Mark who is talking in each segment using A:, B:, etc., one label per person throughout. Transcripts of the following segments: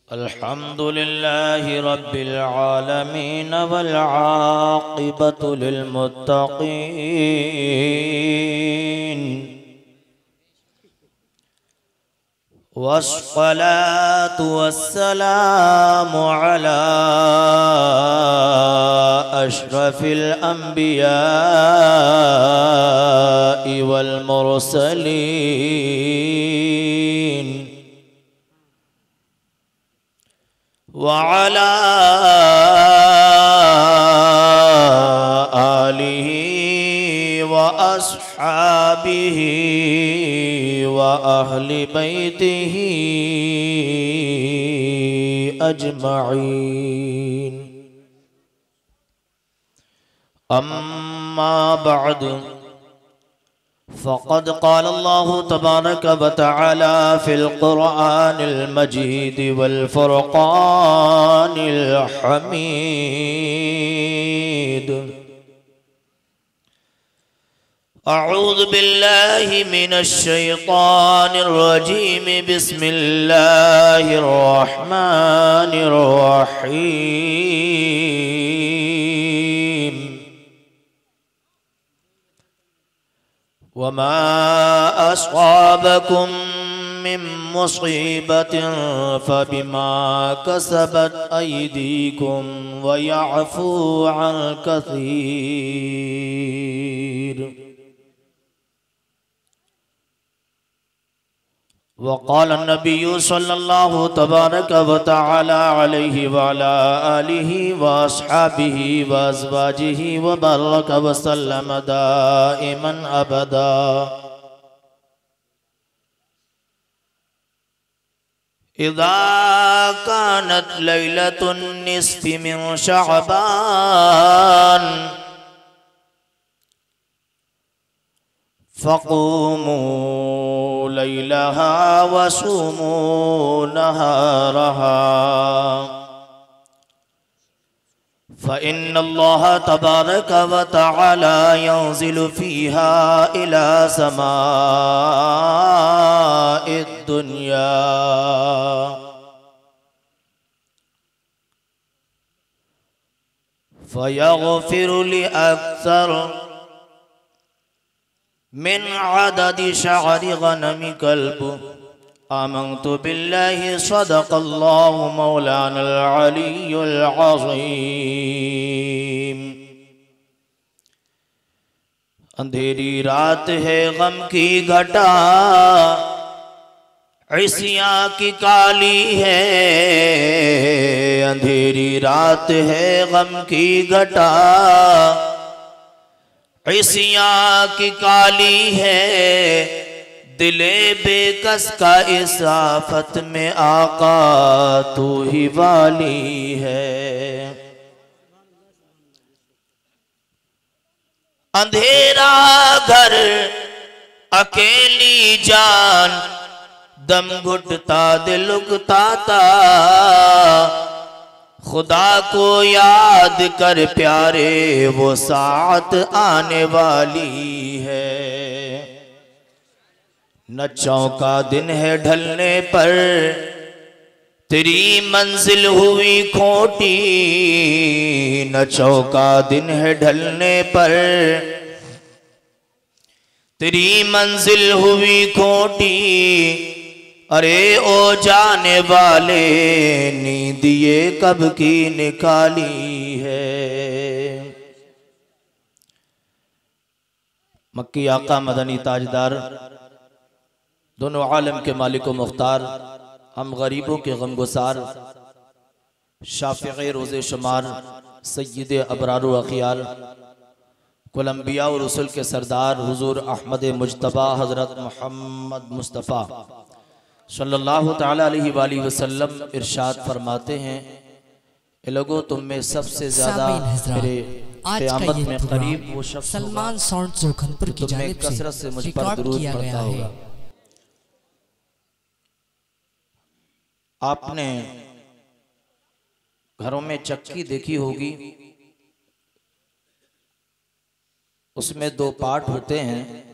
A: अल्हम्दुलिल्लाहि रब्बिल आलमीन वल आक़िबतु लिल मुत्तक़ीन वस्सलातु वस्सलामु अला अशरफिल अंबियाइ वल मुरसलीन वअला आलिहि व अस्हाबिहि व अहलि बैतिहि अजमईन। अम्मा बअद फ़क़द क़ाल अल्लाहु तबारक व तआला फ़िल क़ुरआनिल मजीद वल फ़ुरक़ानिल हमीद। अऊज़ु बिल्लाहि मिनश शैतानिर रजीम। बिस्मिल्लाहिर रहमानिर रहीम। वमा अस्वाबकुम मिन मुसीबतिन फबिमा कसबत अयदीकुम व यअफू अन कसीर। वक़ाल नबिय्यु सल्लल्लाहु तबारक व तआला अलैहि व अला आलिहि व अस्हाबिहि व अज़वाजिहि व बारक व सल्लम दाइमन अबदा। इज़ा कानत लैलतुन निस्फ़ि मिन शअबान फ़क़ूमू लैलहा वसूमू नहारहा फ़इन्नल्लाह तबारक व तआला यंज़िलु फ़ीहा इला समाइद दुनिया फ़यग़फ़िरु लिअक्सर मिन अददि शअरि गनमि कल्ब। आमनतु बिल्लाहि सदक़ल्लाहु मौलानल अलियुल अज़ीम। अंधेरी रात है गम की घटा, इसियां की काली है। अंधेरी रात है गम की घटा, इसियां की काली है। दिले बेकस का इस आफत में आका तू ही वाली है। अंधेरा घर अकेली जान, दम घुटता दिल उकताता। खुदा को याद कर प्यारे, वो साथ आने वाली है। न चौका दिन है ढलने पर, तेरी मंजिल हुई खोटी। न चौका दिन है ढलने पर, तेरी मंजिल हुई खोटी। अरे ओ जाने वाले, नींद ये कब की निकाली है। मक्की आका मदनी ताजदार, दोनों आलम के मालिक व मुख्तार, हम गरीबों के गमगुसार, शाफ़िक़े रोज़े शुमार, सय्यिद अबरार व अख़ियार, कुल अंबिया और रसूल के सरदार हुज़ूर अहमद मुज्तबा हज़रत मोहम्मद मुस्तफ़ा सल्लल्लाहु ताला अलैहि वसल्लम इरशाद फरमाते हैं, ए लोगों तुम में सबसे ज़्यादा मेरे क़यामत में करीब वो शख्स
B: सलमान साउंड जोखनपुर की जानिब
A: कसरत से मुझ पर दुरूद पढ़ता होगा। आपने घरों में चक्की देखी होगी, उसमें दो पार्ट होते हैं।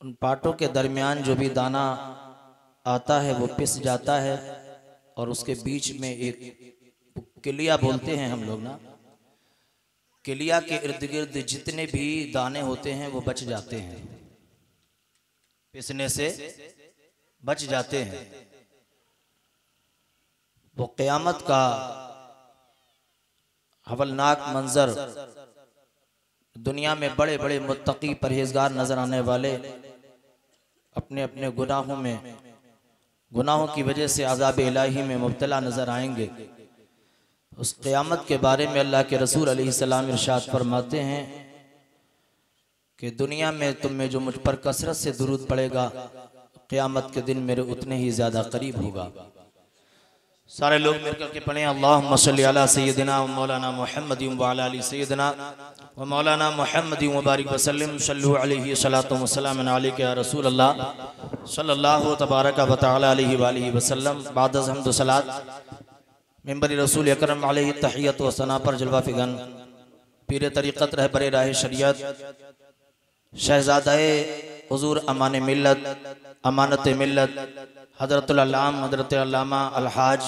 A: उन पार्टों के दरमियान जो भी दाना आता है वो पिस जाता है, और उसके बीच में एक किलिया बोलते हैं हम लोग ना, किलिया के इर्द गिर्द जितने भी दाने होते हैं वो बच जाते हैं, पिसने से बच जाते हैं। वो क़यामत का हवलनाक मंजर, दुनिया में बड़े बड़े मुत्तकी परहेजगार नजर आने वाले अपने अपने गुनाहों की वजह से अज़ाब इलाही में मुब्तला नजर आएंगे। उस क़यामत के बारे में अल्लाह के रसूल अलैहिस्सलाम इरशाद फरमाते हैं कि दुनिया में तुम में जो मुझ पर कसरत से दुरूद पड़ेगा, क़यामत के दिन मेरे उतने ही ज़्यादा करीब होगा। सारे लोग मिलकर के पढ़ें, अल्लाहुम्मा सल्ली अला सय्यदिना व मौलाना मुहम्मदिन व अला आलि सय्यदिना व मौलाना मुहम्मदिन व बारिक व सल्लिम सल्लु अलैहि सलातु व सलामुन अलैका या रसूल अल्लाह सल्लल्लाहु तबारक व तआला अलैहि व आलिहि व सल्लम। बाद अज़ हम्द सलात मिंबर रसूल अकरम अलैहि तहियत व सना पर जलवा फिगन पीर तरीक़त रहबर राह शरीयत शहज़ादाए हुज़ूर अमान मिल्लत अमानत मिल्लत हज़रतुल अल्लाम हज़रत अल्लामा अलहाज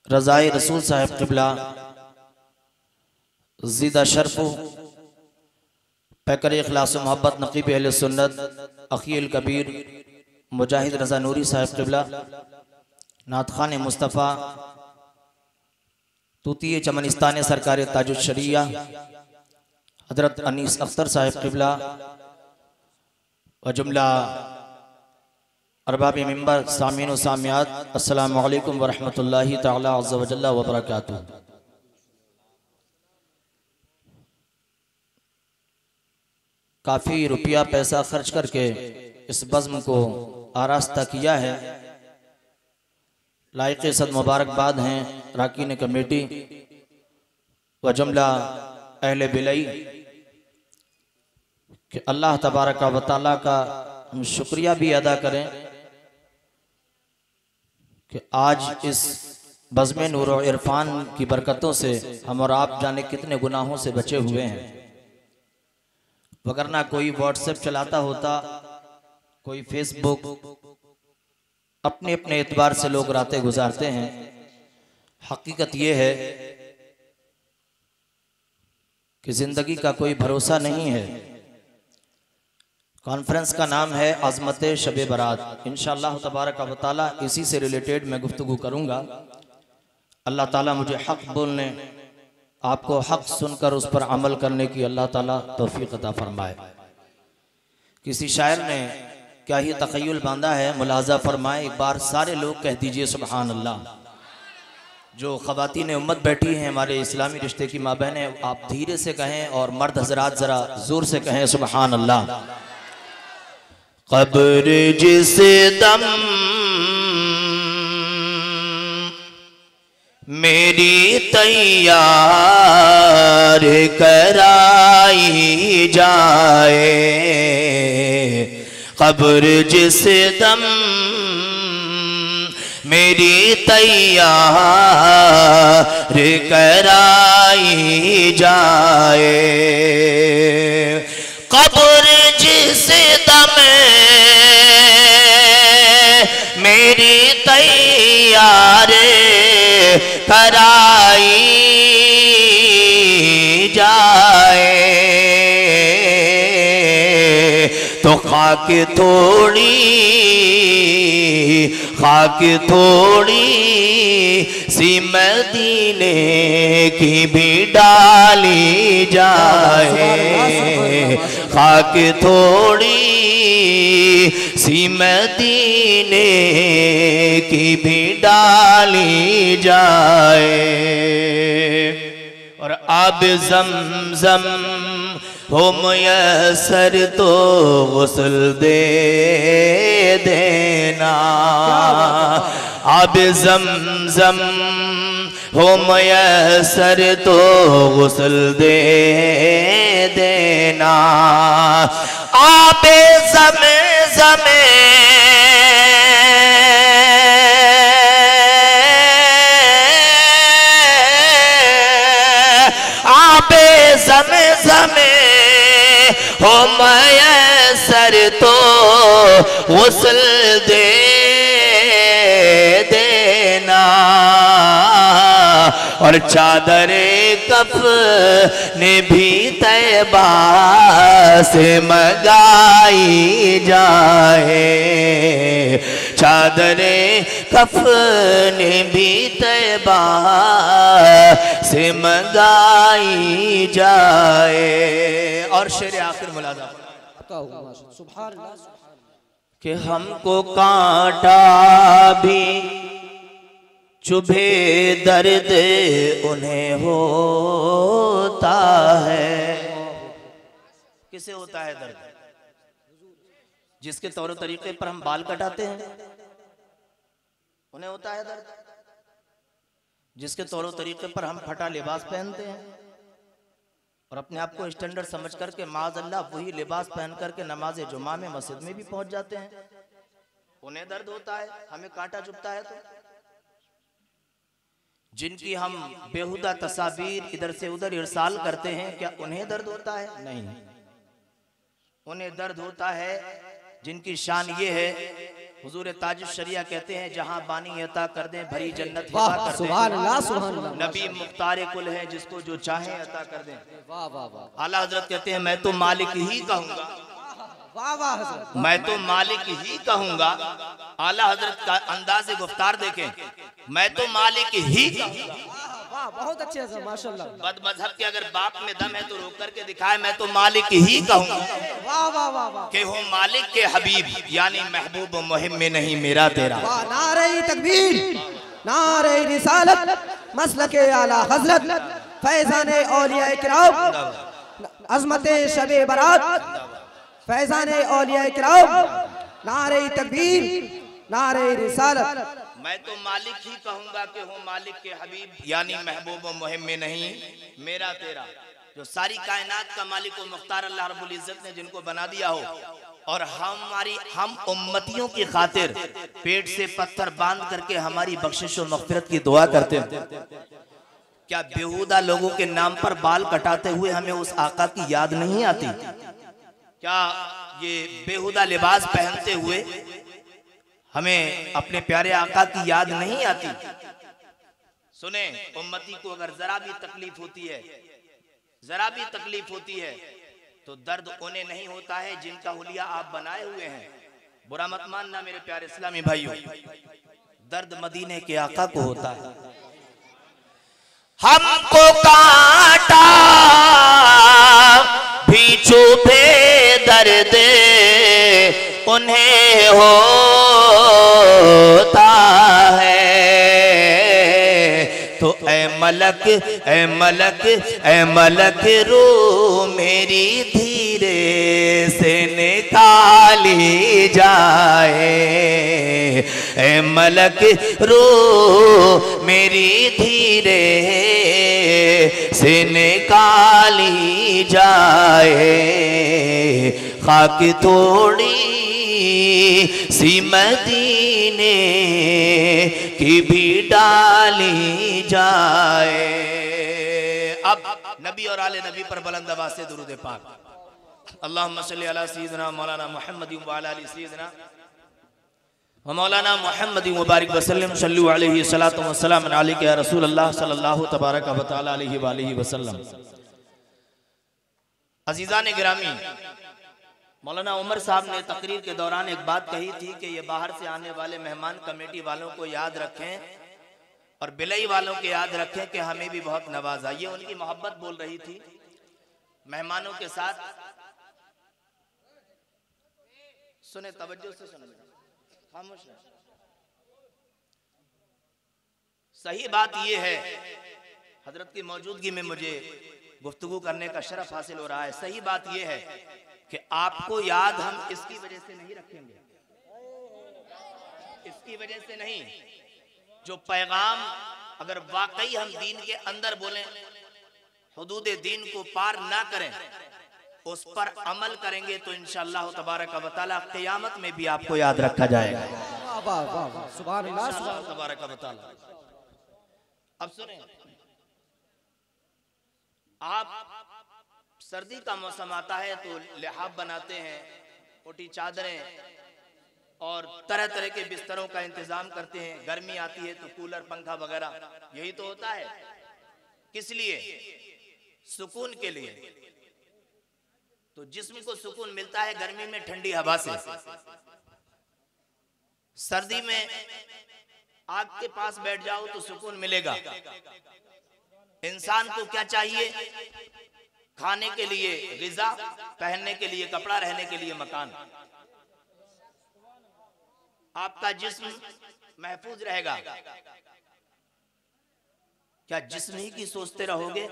A: रज़ाए रसूल साहब क़िबला ज़िदा शर्फ़ पैकर इख़लास व मोहब्बत नक़ीब अहले सुन्नत अख़ील कबीर मुजाहिद रज़ा नूरी साहब क़िबला नात खान मुस्तफ़ा तूती चमनिस्तान सरकार ताजुल शरिया हज़रत अनीस अख्तर साहब क़िबला व जुमला अरबाब मिंबर सामीन व सामियात, अस्सलामु अलैकुम व रहमतुल्लाहि तआला अज़्ज़ा व जल्ला व बरकातुहू। काफ़ी रुपया पैसा खर्च करके इस बज़्म को आरास्ता किया है। लायक़े सद मुबारकबाद हैं राकीन कमेटी व जुमला अहले बिलई कि अल्लाह तबारक व तआला का हम शुक्रिया भी अदा करें कि आज इस बज़्म नूर और इरफान की बरकतों से हम और आप जाने कितने गुनाहों से बचे हुए हैं। वगरना कोई व्हाट्सएप चलाता होता, कोई फेसबुक, अपने अपने एतबार से लोग रातें गुजारते हैं। हकीकत ये है कि जिंदगी का कोई भरोसा नहीं है। कॉन्फ्रेंस का नाम है अज़मत शब बारात। इंशाअल्लाह तबारक व तआला इसी से रिलेटेड मैं गुफ्तगू करूँगा। अल्लाह ताला मुझे हक़ बोलने, आपको हक़ सुनकर उस पर अमल करने की अल्लाह ताला तौफीक अता फरमाए। किसी शायर ने क्या ही तख़य्युल बांधा है, मुलाज़ा फरमाए एक बार सारे लोग कह दीजिए सुबहान अल्लाह। जो ख़वातीन उम्मत बैठी हैं, हमारे इस्लामी रिश्ते की माँ बहनें, आप धीरे से कहें और मर्द हज़रात ज़रा ज़ोर से कहें सुबहान अल्लाह। क़ब्र जिस दम मेरी तैयार कराई जाए, क़ब्र जिस दम मेरी तैयार कराई जाए, क़ब्र जिस दम मेरी तैयार कराई जाए, तो खाक थोड़ी सी मदीने की भी डाली जाए, खाक थोड़ी सी मदीने की भी डाली जाए, और अब ज़मज़म हो मुयस्सर तो गुस्ल दे देना, अब ज़मज़म हो मुयस्सर तो गुस्ल दे देना, आबे ज़म-ज़म आबे ज़म-ज़म हो मुयस्सर तो गुस्ल दे और चादरे कफ़न भी तैबा से मंगाई जाए, चादरे कफ़न भी तैबा से मंगाई जाए। और शेर आखिर मुलाज़ा कि हमको कांटा भी चुभे दर्द उन्हें होता है। किसे होता है दर्द? जिसके तौर तरीके पर हम बाल कटाते हैं उन्हें होता है दर्द। जिसके तौर तरीके पर हम फटा लिबास पहनते हैं और अपने आप को स्टैंडर्ड समझ करके माज़अल्लाह वही लिबास पहन करके नमाज जुमा में मस्जिद में भी पहुंच जाते हैं, उन्हें दर्द होता है। हमें कांटा चुभता है तो जिनकी हम बेहुदा तस्वीर इधर से उधर इरसाल करते हैं, क्या उन्हें दर्द होता है? नहीं, उन्हें दर्द होता है जिनकी शान ये है, हुजूर ताजुश शरिया कहते हैं जहां बानी अता कर दें भरी जन्नत हिबा कर दें। सुभान अल्लाह, सुभान अल्लाह। नबी मुख्तार कुल है जिसको जो चाहे अता कर दें। वाह वाह वाह। आला हजरत कहते हैं मैं तो मालिक ही कहूंगा, वाह वाह, मैं तो मालिक ही कहूंगा। आला हजरत का अंदाज़े गुफ्तार देखें, मैं तो मालिक ही कहूंगा। वाह, बहुत अच्छे से माशाल्लाह। बद मजहब के अगर बाप में दम है तो रोक करके दिखाए, मैं तो मालिक ही कहूंगा। वाह वाह वाह वाह। कि हो मालिक के हबीब यानी महबूब मुहिम में नहीं मेरा तेरा। वाह,
C: नारे तकबीर, नारे रिसालत, मसलके आला हजरत, फैजाने औलिया किराम, अज़मते शबे बारात, फैजाने औलिया किराम, नारे तकबीर, नारे रिसालत।
A: मैं तो मालिक ही कहूंगा कि हो मालिक के हबीब यानी महबूब मुहिम में नहीं मेरा तेरा। जो सारी कायनात का मालिक व मुख्तार अल्लाह रब्बुल इज्जत ने जिनको बना दिया हो और हम उम्मतियों की खातिर पेट से पत्थर बांध करके हमारी बख्शिश और मग़फ़िरत की दुआ करते हैं। क्या बेहुदा लोगों के नाम पर बाल कटाते हुए हमें उस आका की याद नहीं आती? क्या ये बेहुदा लिबास पहनते हुए हमें अपने प्यारे आका की याद नहीं आती? सुने, उम्मती को अगर जरा भी तकलीफ होती है, जरा भी तकलीफ होती है तो दर्द उन्हें नहीं होता है जिनका हुलिया आप बनाए हुए हैं। बुरा मत मानना मेरे प्यारे इस्लामी भाइयों, दर्द मदीने के आका को होता है। हमको कांटा भी चुभे दर्द उन्हें होता है। तो ऐ मलक, ऐ मलक, ऐ मलक रो मेरी धीरे से निकाली जाए, ऐ मलक रो मेरी धीरे से निकाली जाए। खाक थोड़ी सी मदीने की भी डाली जाए। अब नबी और आले नबी पर बुलंद आवाज से दुरूद पाक। अल्लाहुम्मा सल्ली अला सय्यिदिना मौलाना मुहम्मद व अला आलि सय्यिदिना व मौलाना मुहम्मद व बारिक वसल्लम सल्लु अलैहि सलातु व सलाम अलैका या रसूल अल्लाह सल्लल्लाहु तबारक व तआला अलैहि व आलिहि वसल्लम। अजीज़ान गिरामी, मौलाना उमर साहब ने तकरीर के दौरान एक बात कही थी कि ये बाहर से आने वाले मेहमान कमेटी वालों को याद रखें और बिलई वालों के याद रखें कि हमें भी बहुत नवाजा। ये उनकी मोहब्बत बोल रही थी मेहमानों के साथ। सुने, तवज्जो से सुने, खामोश है। सही बात यह है, हजरत की मौजूदगी में मुझे गुफ्तगू करने का शरफ हासिल हो रहा है। सही बात यह है कि आपको याद हम इसकी वजह से नहीं रखेंगे, इसकी वजह से नहीं। जो पैगाम अगर वाकई हम दीन के अंदर बोलें, हुदूद दीन को पार ना करें, उस पर अमल करेंगे तो इंशाअल्लाह तबारक व तआला क़यामत में भी आपको याद रखा जाएगा। सुभान अल्लाह तबारक व तआला। अब सुने, आप सर्दी का मौसम आता है तो लिहाफ बनाते हैं, मोटी चादरें और तरह तरह के बिस्तरों का इंतजाम करते हैं। गर्मी आती है तो कूलर, पंखा वगैरह, यही तो होता है। किस लिए? सुकून के लिए। तो जिस्म को सुकून मिलता है गर्मी में ठंडी हवा से, सर्दी में आग के पास बैठ जाओ तो सुकून मिलेगा। इंसान को क्या चाहिए? खाने के लिए ग़िज़ा, पहनने के लिए कपड़ा, रहने के लिए मकान। आपका जिस्म महफूज रहेगा। क्या जिस्म ही की सोचते रहोगे?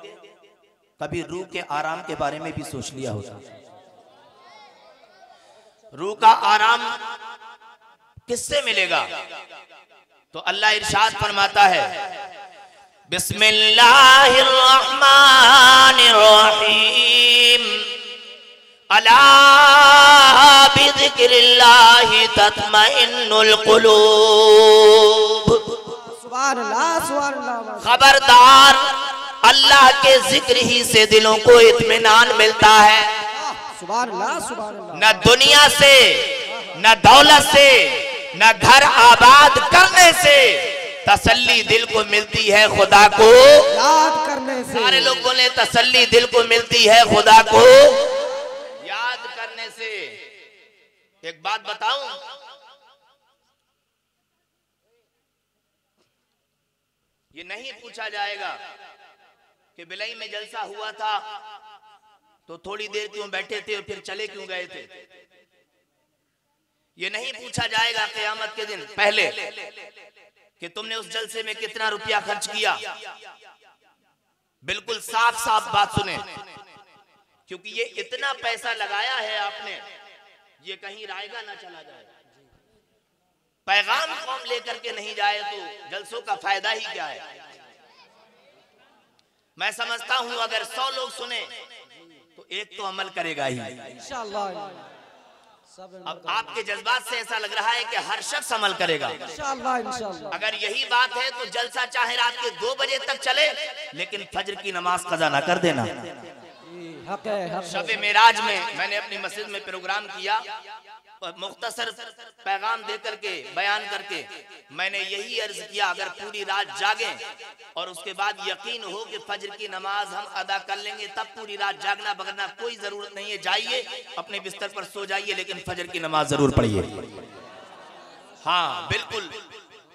A: कभी रूह के आराम के बारे में भी सोच लिया होगा? रूह का आराम किससे मिलेगा? तो अल्लाह इरशाद फरमाता है, बिस्मिल्लाहिर्रहमानिर्रहीम, अला बिज़िक्रिल्लाहि तत्मइन्नुल क़ुलूब।
C: सुभान अल्लाह, सुभान अल्लाह।
A: खबरदार, अल्लाह के जिक्र ही से दिलों को इत्मीनान मिलता है।
C: सुभान अल्लाह, सुभान अल्लाह।
A: न दुनिया से, न दौलत से, न घर आबाद करने से तसल्ली दिल को मिलती है खुदा को
C: याद करने से।
A: सारे लोग बोले तसल्ली दिल को मिलती है खुदा को याद करने से। एक बात बताऊं, ये नहीं पूछा जाएगा कि बिलई में जलसा हुआ था तो थोड़ी देर क्यों बैठे थे और फिर चले क्यों गए थे। ये नहीं पूछा जाएगा क़यामत के दिन पहले कि तुमने उस जलसे में कितना रुपया खर्च किया। बिल्कुल साफ साफ बात सुने, क्योंकि ये इतना पैसा लगाया है आपने, ये कहीं रायगा ना चला जाए। पैगाम कौम लेकर के नहीं जाए तो जलसों का फायदा ही क्या है। मैं समझता हूं अगर 100 लोग सुने तो एक तो अमल करेगा ही
C: इंशाअल्लाह।
A: अब आपके जज्बात से ऐसा लग रहा है कि हर शख्स अमल करेगा
C: इंशाअल्लाह, इंशाअल्लाह।
A: अगर यही बात है तो जलसा चाहे रात के 2 बजे तक चले, लेकिन फजर की नमाज कज़ा ना कर देना।
C: हक है, हक है।
A: शब मेराज में मैंने अपनी मस्जिद में प्रोग्राम किया और मुख्तसर पैगाम दे करके बयान करके मैंने यही अर्ज किया, अगर पूरी रात जागें और उसके बाद यकीन हो कि फजर की नमाज हम अदा कर लेंगे, तब पूरी रात जागना बगना कोई जरूरत नहीं है। जाइए अपने बिस्तर पर सो जाइए, लेकिन फजर की नमाज जरूर पढ़िए। हाँ बिल्कुल।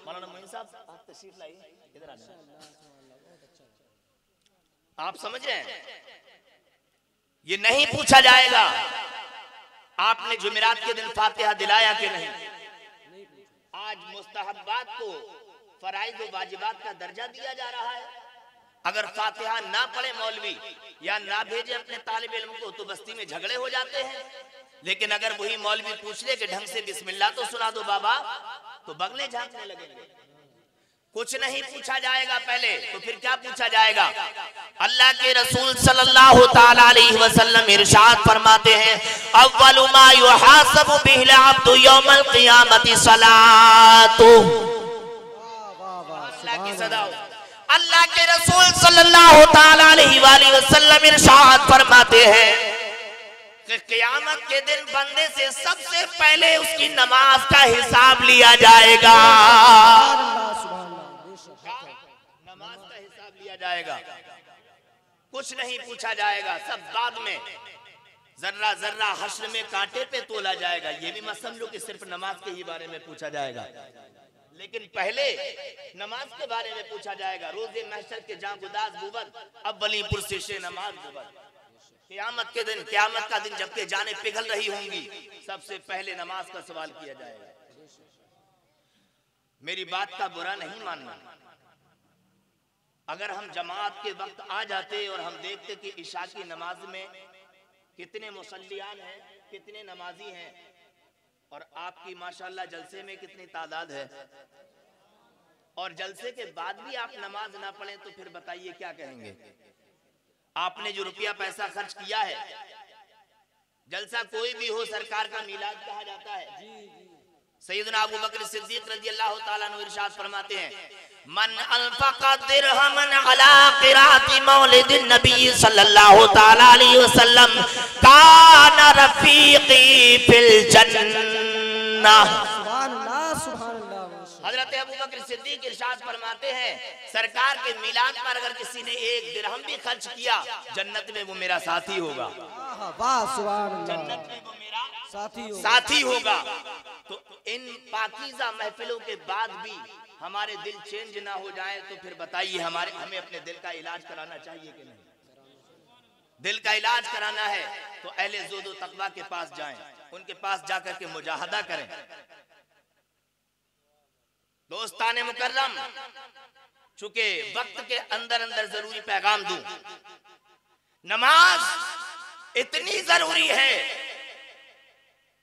A: मौलाना मोइन साहब आप तशरीफ लाइए, इधर आ जाइए। आप समझ रहे हैं, ये नहीं पूछा जाएगा आपने जुमेरात के दिन फातिहा दिलाया कि नहीं। आज मुस्तहब्बात को फराइज व वाजिबात का दर्जा दिया जा रहा है। अगर फातिहा ना पढ़े मौलवी या ना भेजे अपने तालिब इल्म को तो बस्ती में झगड़े हो जाते हैं। लेकिन अगर वही मौलवी पूछ ले कि ढंग से बिस्मिल्लाह तो सुना दो बाबा, तो बगले झांकने लगेंगे। कुछ नहीं पूछा जाएगा पहले, तो फिर क्या पूछा जाएगा। अल्लाह के रसूल सल्लल्लाहु ताला अलैहि वसल्लम इरशाद फरमाते हैं, अव्वलु मा युहासबु बिहिल अब्दु यौमल क़ियामति सलातु। अल्लाह की सदा हो। अल्लाह के रसूल सल्लल्लाहु ताला अलैहि वसल्लम इरशाद फरमाते हैं कि क़यामत के दिन बंदे से सबसे पहले उसकी नमाज का हिसाब लिया जाएगा। जाएगा, कुछ नहीं पूछा जाएगा, सब बाद में जर्रा जर्रा हश्र में कांटे पे तोला जाएगा। ये भी मत समझो कि सिर्फ नमाज के ही बारे में पूछा जाएगा, लेकिन पहले नमाज के बारे में पूछा जाएगा। रोजे महशर के जहां गुदास बुबद अब बलीपुर से नमाज बुबद। क़यामत के दिन, क़यामत का दिन जबकि जाने पिघल रही होंगी, सबसे पहले नमाज का सवाल किया जाएगा। मेरी बात का बुरा नहीं मानना। अगर हम जमात के वक्त आ जाते और हम देखते कि इशा की नमाज में कितने मुसल्लियान हैं, कितने नमाजी हैं, और आपकी माशाल्लाह जलसे में कितनी तादाद है, और जलसे के बाद भी आप नमाज ना पढ़ें, तो फिर बताइए क्या कहेंगे। आपने जो रुपया पैसा खर्च किया है, जलसा कोई भी हो, सरकार का मीलाद कहा जाता है। सैयदना अबू बकर सिद्दीक रज़ियल्लाहु ताला अन्हु इरशाद फरमाते हैं, मन अनफक़ा दिरहमन अला क़िराअति मौलिदिन नबी सल्लल्लाहु ताला अलैहि वसल्लम काना रफ़ीक़ी फिल जन्नह।
C: सुभान अल्लाह, सुभान अल्लाह।
A: हजरत अबू बकर सिद्दीक इरशाद फरमाते हैं, सरकार के मिलाद पर अगर किसी ने 1 दिरहम भी खर्च किया, जन्नत में वो मेरा साथी होगा।
C: वाह सुभान अल्लाह,
A: जन्नत में वो मेरा
C: साथी
A: होगा। तो इन पाकीज़ा महफिलों के बाद भी हमारे दिल चेंज ना हो जाए तो फिर बताइए हमें अपने दिल का इलाज कराना चाहिए कि नहीं? दिल का इलाज कराना है तो अहले ज़ुहद व तक़वा के पास जाएं, उनके पास जाकर के मुजाहदा करें। दोस्ताने मुकर्रम, चूंकि वक्त के अंदर अंदर जरूरी पैगाम दूं, नमाज इतनी जरूरी है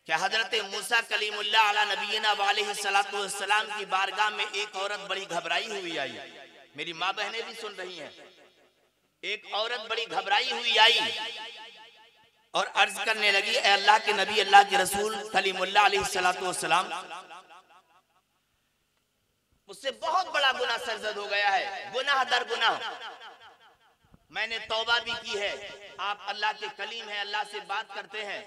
A: कि हजरत मूसा कलीमुल्लाह अला नबीना वालैहि सलातु वस्सलाम की बारगाह में एक औरत बड़ी घबराई हुई आई। मेरी माँ बहनें भी सुन रही हैं। एक औरत बड़ी घबराई हुई आई और अर्ज करने लगी, ए अल्लाह के नबी, अल्लाह के रसूल कलीमुल्लाह अलैहि सलातु वस्सलाम, मुझसे बहुत बड़ा गुनाह सरजद हो गया है, गुनाह दर गुनाह। मैंने तौबा भी की है। आप अल्लाह के कलीम हैं, अल्लाह से बात करते हैं।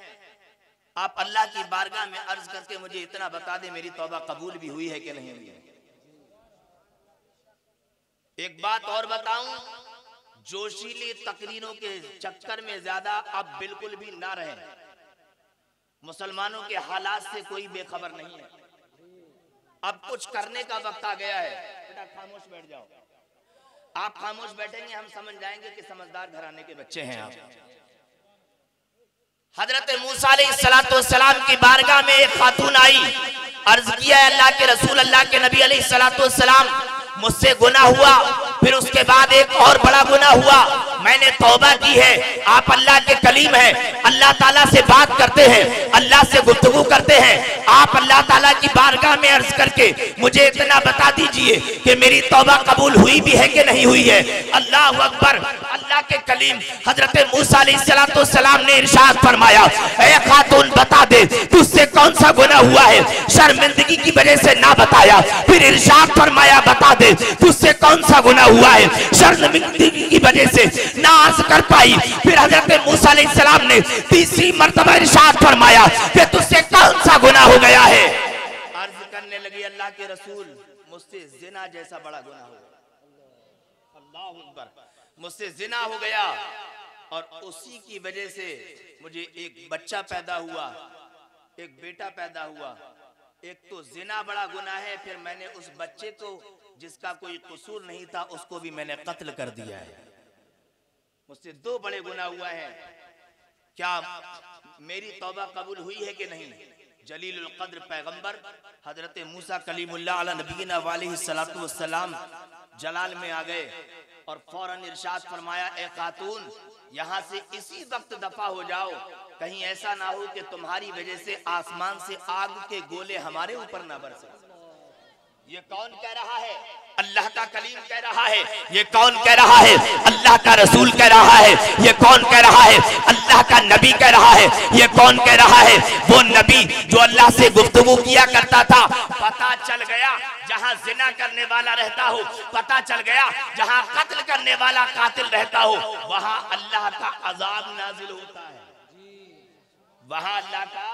A: आप अल्लाह की बारगाह में अर्ज करके मुझे इतना बता दे, मेरी तौबा कबूल भी हुई है कि नहीं हुई है। एक बात और बताऊं, जोशीली तकरीरों के चक्कर में ज्यादा अब बिल्कुल भी ना रहें। मुसलमानों के हालात से कोई बेखबर नहीं है। अब कुछ करने का वक्त आ गया है। बेटा खामोश बैठ जाओ। आप खामोश बैठेंगे, हम समझ जाएंगे कि समझदार घराने के बच्चे हैं आप। हजरत मूसा अलैहिस्सलातु वस्सलाम की बारगाह में एक खातून आई, अर्ज किया, अल्लाह के रसूल, अल्लाह के नबी अलैहिस्सलातु वस्सलाम, मुझसे गुनाह हुआ, फिर उसके बाद एक और बड़ा गुनाह हुआ, मैंने तौबा की है। आप अल्लाह के कलीम हैं, अल्लाह ताला से बात करते हैं, अल्लाह से गुफ्तगू करते हैं। आप अल्लाह ताला की बारगाह में अर्ज करके मुझे इतना बता दीजिए कि मेरी तौबा कबूल हुई भी है कि नहीं हुई है। अल्लाह अकबर। अल्लाह के कलीम हजरत मूसा अलैहिस्सलाम ने इरशाद फरमाया, ऐ खातून बता दे तुझसे कौन सा गुनाह हुआ है। शर्मिंदगी की वजह से ना बताया, फिर इरशाद फरमाया, बता दे तुझसे कौन सा गुनाह हुआ है। शर्मिंदगी की वजह से ना अर्ज कर पाई, फिर हजरत मूसा अलैहिस्सलाम ने तीसरी मर्तबा इरशाद फरमाया कि तुझसे कौन सा गुनाह हो गया है। अर्ज करने लगी, अल्लाह के रसूल, मुझसे जिना जैसा बड़ा गुनाह हो गया। अल्लाह अकबर। मुझसे जिना हो गया और उसी की वजह से मुझे एक बच्चा पैदा हुआ, एक बेटा पैदा हुआ। एक तो जिना बड़ा गुनाह है, फिर मैंने उस बच्चे को जिसका कोई कसूर नहीं था उसको भी मैंने कत्ल कर दिया है। मुझसे 2 बड़े गुनाह हुआ है। क्या मेरी तौबा कबूल हुई है कि नहीं? जलीलुल कद्र पैगंबर हजरत मूसा कलीमुल्लाह अला नबीना वालैहि सलातु वस्सलाम जलाल में आ गए और फौरन इरशाद फरमाया, ए खातून, यहाँ से इसी वक्त दफा हो जाओ, कहीं ऐसा ना हो कि तुम्हारी वजह से आसमान से आग के गोले हमारे ऊपर ना बरसे। ये कौन कह रहा है? अल्लाह का कलीम कह रहा है। ये कौन कह रहा है? अल्लाह का रसूल कह रहा है। ये कौन कह रहा है? अल्लाह का नबी कह रहा है। ये कौन कह रहा है? वो नबी जो अल्लाह से गुफ्तगू किया करता था। पता चल गया जहां जिना करने वाला रहता हो, पता चल गया जहां कत्ल करने वाला कातिल रहता हो, वहां अल्लाह का अजाब नाजिल होता है। वहां अल्लाह का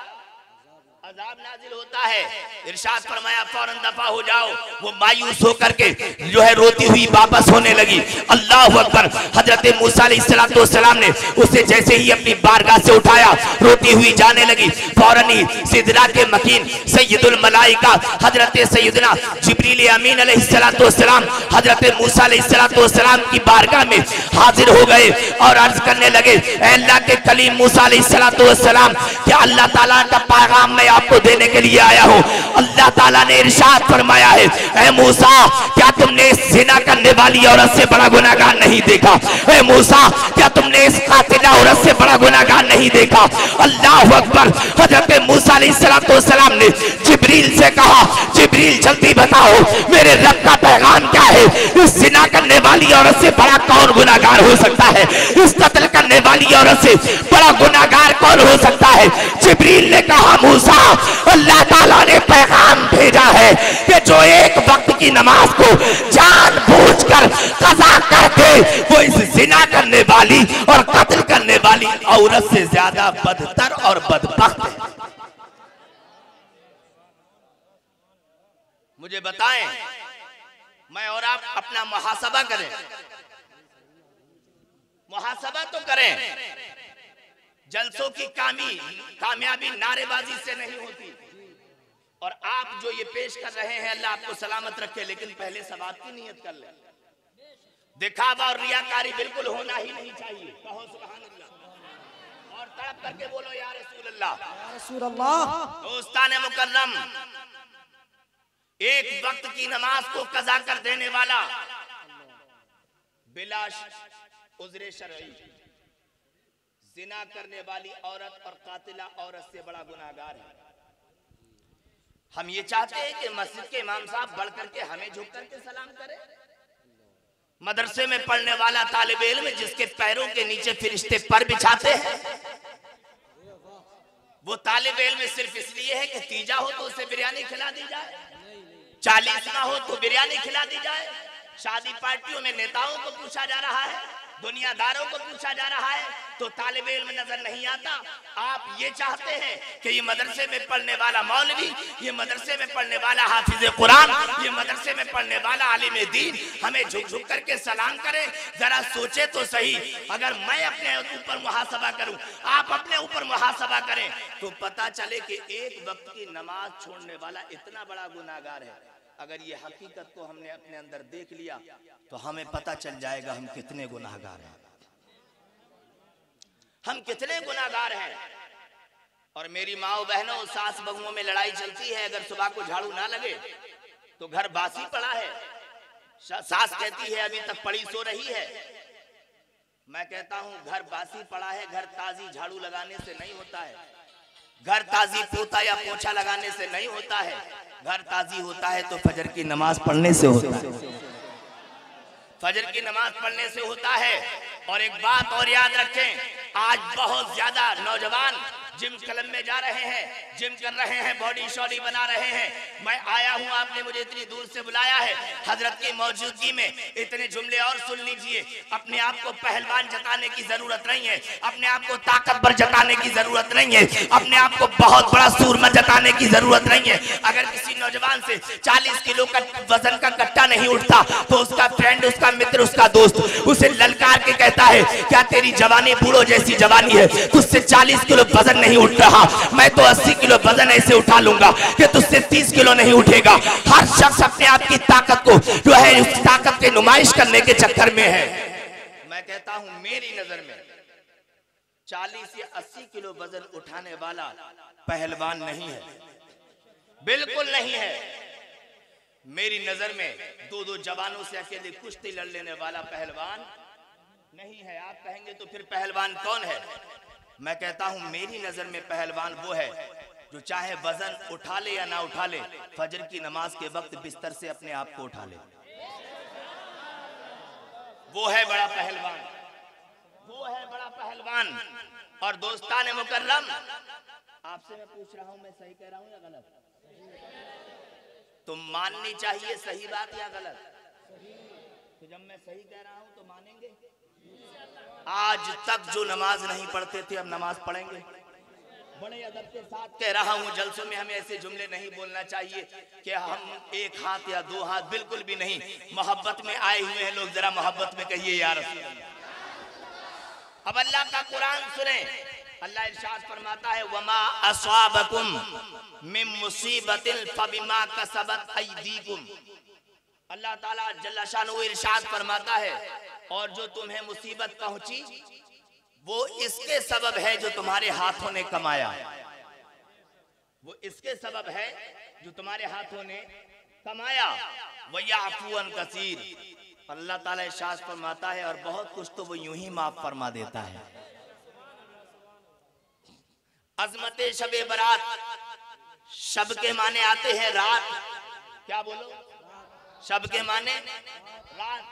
A: अजाब नाजिल होता है। इरशाद फरमाया, फौरन दफा हो जाओ। वो मायूस होकर के जो है रोती हुई वापस होने लगी। अल्लाह अकबर। हजरत मूसा अलैहिस्सलातु वस्सलाम ने उसे जैसे ही अपनी बारगाह से उठाया, रोती हुई जाने लगी। फौरन ही सिदरा के मकीन सैयदुल मलाइका हजरत सैयदना जिब्रील अमीन अलैहिस्सलातु वस्सलाम हजरत मूसा अलैहिस्सलातु वस्सलाम की बारगाह में हाजिर हो गए और अर्ज करने लगे, ऐ अल्लाह के कलीम मूसा अलैहिस्सलातु वस्सलाम, क्या अल्लाह ताला का पैगाम मैं आपको देने के लिए आया हूँ। अल्लाह ताला ने इरशाद फरमाया है, ऐ मूसा, क्या तुमने इस जिना करने वाली औरत से बड़ा गुनाहगार नहीं देखा? ऐ मूसा, क्या तुमने इस कातिला औरत से बड़ा गुनाहगार नहीं देखा? अल्लाह अकबर। हजरत मूसा अलैहिस्सलातु वस्सलाम ने जिब्रील से कहा, जिब्रील जल्दी बताओ मेरे रब का पैगाम क्या है? इस जिना करने वाली औरत से बड़ा कौन गुनाहगार हो सकता है? इस कत्ल करने वाली औरत से बड़ा गुनाहगार कौन हो सकता है? जिब्रील ने कहा, मूसा, अल्लाह ताला ने पैगाम भेजा है कि जो एक वक्त की नमाज को जानबूझकर कज़ा करके वो इस जिना करने वाली और कत्ल करने वाली औरत से ज्यादा बदतर और बदबख्त है। मुझे बताएं, मैं और आप अपना मुहासबा करें, मुहासबा तो करें। जलसों की कामयाबी नारेबाजी से नहीं होती। और आप जो ये पेश कर रहे हैं, अल्लाह आपको सलामत रखे, लेकिन पहले सवाब की नियत कर ले। दिखावा और रियाकारी बिल्कुल होना ही नहीं चाहिए। कहो सुभान अल्लाह और तड़प करके बोलो या रसूल अल्लाह।
C: या रसूल अल्लाह।
A: दोस्तान मुकर्रम, एक वक्त की नमाज को कज़ा कर देने वाला बिला उज़्र शरई जिना करने वाली औरत और कातिला औरत से बड़ा गुनाहगार है। हम ये चाहते हैं कि मस्जिद के इमाम साहब बढ़ करके हमें झुक करके सलाम करें। मदरसे में पढ़ने वाला तालिब इल्म जिसके पैरों के नीचे फरिश्ते पर बिछाते हैं, वो तालिब इल्म सिर्फ इसलिए है कि तीजा हो तो उसे बिरयानी खिला दी जाए, 40 ना हो तो बिरयानी खिला दी जाए। शादी पार्टियों में नेताओं को पूछा जा रहा है, दुनियादारों को पूछा जा रहा है, तो तालिब इल्म नजर नहीं आता। आप ये चाहते हैं कि ये मदरसे में पढ़ने वाला मौलवी, ये मदरसे में पढ़ने वाला हाफिज कुरान, ये मदरसे में पढ़ने वाला आलिम दीन हमें झुक झुक करके सलाम करे। जरा सोचे तो सही, अगर मैं अपने ऊपर मुहासबा करूं, आप अपने ऊपर मुहासबा करें, तो पता चले कि एक वक्त की नमाज छोड़ने वाला इतना बड़ा गुनाहगार है। अगर ये हकीकत को हमने अपने अंदर देख लिया तो हमें पता चल जाएगा हम कितने गुनाहगार हैं, हम कितने गुनाहगार हैं। और मेरी माओ बहनों, सास बहुओं में लड़ाई चलती है। अगर सुबह को झाड़ू ना लगे तो घर बासी पड़ा है। सास कहती है अभी तक पड़ी सो रही है। मैं कहता हूं घर बासी पड़ा है, घर ताजी झाड़ू लगाने से नहीं होता है, घर ताजी पोता या पोछा लगाने से नहीं होता है। घर ताजी होता है तो फजर की नमाज पढ़ने से होता है, फजर की नमाज पढ़ने से होता है। और एक बात और याद रखें, आज बहुत ज्यादा नौजवान जिम क्लब में जा रहे हैं, जिम कर रहे हैं, बॉडी शॉडी बना रहे हैं। मैं आया हूं, आपने मुझे इतनी दूर से बुलाया है, हजरत की मौजूदगी में इतने जुमले और सुन लीजिए। अपने आप को पहलवान जताने की जरूरत नहीं है, अपने आप को ताकतवर जताने की जरूरत नहीं है, अपने आप को बहुत बड़ा सूरमा जताने की जरूरत नहीं है। अगर किसी नौजवान से 40 किलो का वजन का कट्टा नहीं उठता तो उसका फ्रेंड, उसका मित्र, उसका दोस्त उसे ललकार के कहता है, क्या तेरी जवानी बूढ़ों जैसी जवानी है, तुझसे 40 किलो वजन नहीं उठ रहा, मैं तो 80 किलो वजन ऐसे उठा लूंगा कि तुझसे 30 किलो नहीं उठेगा। हर शख्स अपने आप की ताकत को जो है उस ताकत की नुमाइश करने के चक्कर में है। मैं कहता हूं मेरी नजर में 40 या 80 किलो वजन उठाने वाला पहलवान नहीं है, बिल्कुल नहीं है। मेरी नजर में दो जवानों से अकेले कुश्ती लड़ लेने वाला पहलवान नहीं है। आप कहेंगे तो फिर पहलवान कौन है? मैं कहता हूं मेरी नजर में पहलवान वो है जो चाहे वजन उठा ले या ना उठा ले, फजर की नमाज के वक्त बिस्तर से अपने आप को उठा ले, वो है बड़ा पहलवान, वो है बड़ा पहलवान। और दोस्तान मुकर्रम, आपसे मैं पूछ रहा हूं, मैं सही कह रहा हूं या गलत? तो माननी चाहिए सही बात या गलत? तो जब मैं सही कह रहा हूं तो मानेंगे? आज तक जो नमाज नहीं पढ़ते थे अब नमाज पढ़ेंगे। बड़े अदब के साथ कह रहा हूं, जलसों में हमें ऐसे जुमले नहीं बोलना चाहिए कि हम एक हाथ या दो हाथ, बिल्कुल भी नहीं। मोहब्बत में आए हुए हैं लोग, जरा मोहब्बत में कहिए या रसूल अल्लाह। अब अल्लाह का कुरान सुने, अल्लाह इरशाद फरमाता है, वमा अस्वाबकुम मिन मुसीबतिन फबिमा कसबत अयदीकुम। अल्लाह ताला जल्ला शानहू इरशाद फरमाता है, और जो तुम्हें मुसीबत पहुंची वो इसके सबब है जो तुम्हारे हाथों ने कमाया, वो इसके सबब है जो तुम्हारे हाथों ने कमाया। वयाफूअन कसीर, अल्लाह ताला इरशाद फरमाता है, और बहुत कुछ तो वो यूं ही माफ फरमा देता है। अजमत शबे बरात, शब के माने आते हैं रात, क्या बोलो? शब के माने रात,